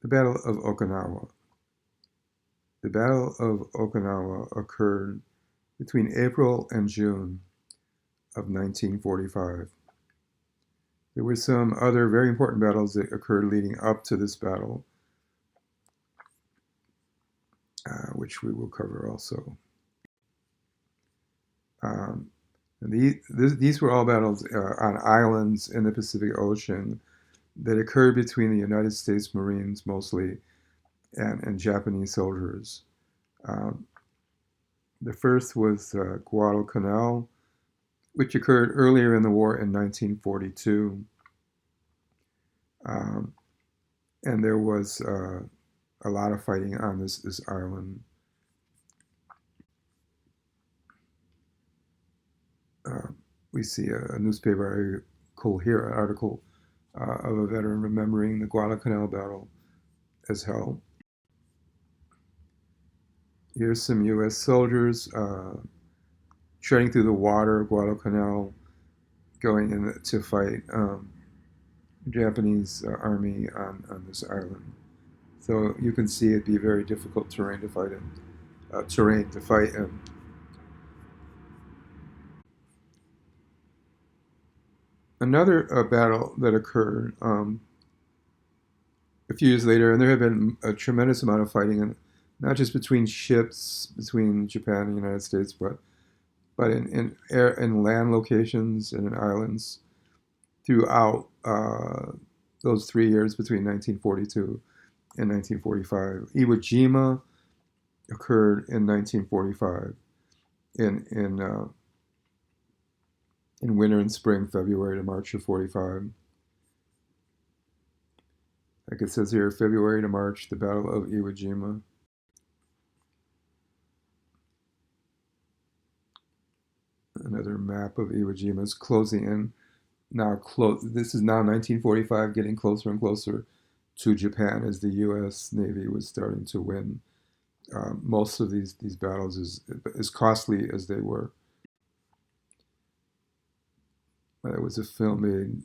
The Battle of Okinawa. The Battle of Okinawa occurred between April and June of 1945. There were some other very important battles that occurred leading up to this battle, which we will cover also. Um, these were all battles on islands in the Pacific Ocean that occurred between the United States Marines mostly and Japanese soldiers. Um, the first was Guadalcanal, which occurred earlier in the war in 1942. Um, and there was a lot of fighting on this island. Uh, we see a newspaper article here, an article of a veteran remembering the Guadalcanal battle as hell. Here's some U.S. soldiers treading through the water of Guadalcanal, going in to fight Japanese army on this island. So you can see it'd be very difficult terrain to fight in. Terrain to fight in. Another battle that occurred a few years later, and there had been a tremendous amount of fighting, and not just between ships between Japan and the United States, but in air and land locations and in islands throughout those 3 years between 1942 and 1945. Iwo Jima occurred in 1945 in winter and spring, February to March of 45. Like it says here, February to March, the Battle of Iwo Jima. Another map of Iwo Jima is closing in. Now, this is now 1945, getting closer and closer to Japan as the U.S. Navy was starting to win most of these battles, as costly as they were. There was a film made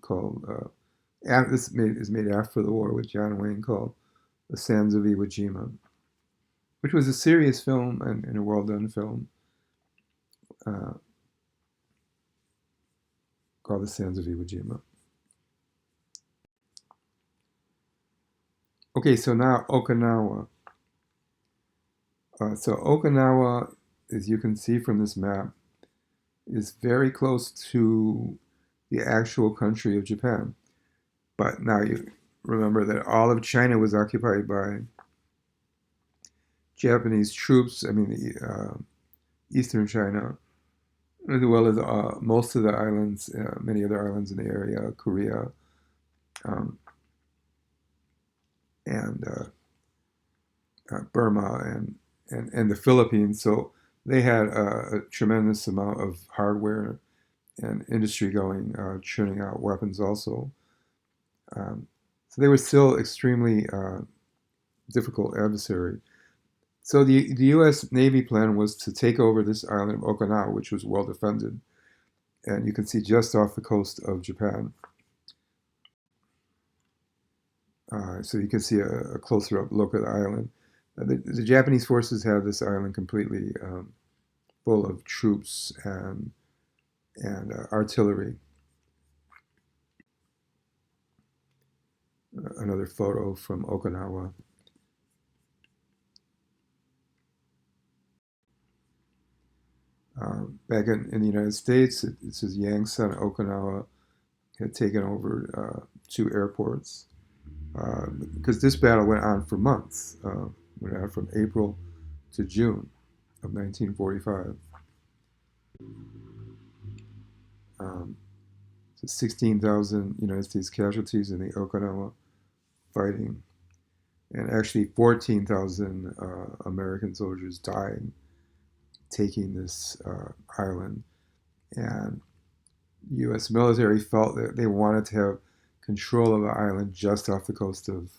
called is made after the war with John Wayne called The Sands of Iwo Jima, which was a serious film and a well done film uh, called The Sands of Iwo Jima. Okay, so now Okinawa. So Okinawa, as you can see from this map, is very close to the actual country of Japan. But now you remember that all of China was occupied by Japanese troops. I mean, eastern China, as well as most of the islands, many other islands in the area, Korea, um, and Burma, and the Philippines. So they had a tremendous amount of hardware and industry going, churning out weapons also. Um, so they were still extremely difficult adversary. So the U.S. Navy plan was to take over this island of Okinawa, which was well defended, and you can see just off the coast of Japan. So you can see a closer up look at the island. The Japanese forces had this island completely full of troops and artillery. Another photo from Okinawa. Back in the United States, it says Yangtze Okinawa had taken over 2 airports because this battle went on for months. Went on from April to June of 1945. Um, so 16,000 United States casualties in the Okinawa fighting, and actually 14,000 American soldiers died taking this island. And the U.S. military felt that they wanted to have control of the island just off the coast of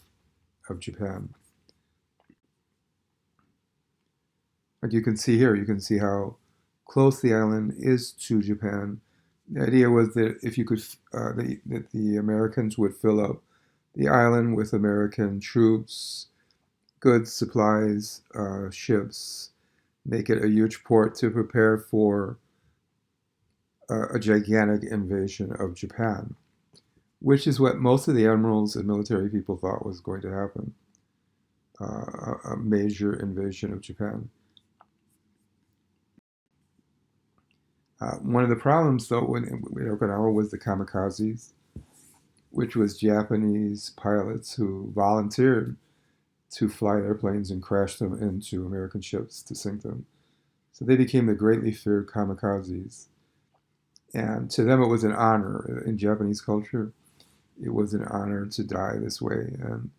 Japan. Like you can see here, you can see how close the island is to Japan. The idea was that if you could, that the Americans would fill up the island with American troops, goods, supplies, ships, make it a huge port to prepare for a gigantic invasion of Japan, which is what most of the admirals and military people thought was going to happen, a major invasion of Japan. One of the problems, though, in Okinawa was the kamikazes, which was Japanese pilots who volunteered to fly airplanes and crash them into American ships to sink them. So they became the greatly feared kamikazes. And to them, it was an honor. In Japanese culture, it was an honor to die this way and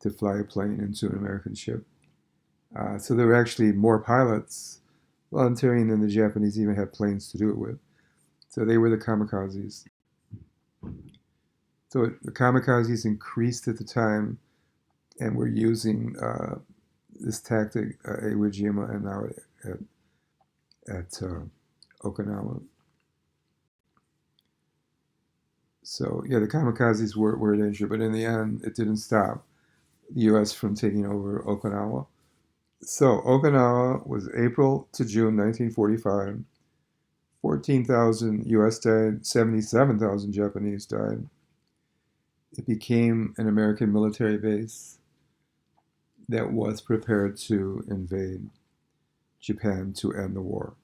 to fly a plane into an American ship. So there were actually more pilots volunteering than the Japanese even had planes to do it with. So they were the kamikazes. So the kamikazes increased at the time and were using this tactic at Iwo Jima and now at Okinawa. So yeah, the kamikazes were a danger, but in the end, it didn't stop the U.S. from taking over Okinawa. So Okinawa was April to June 1945. 14,000 U.S. died, 77,000 Japanese died. It became an American military base that was prepared to invade Japan to end the war.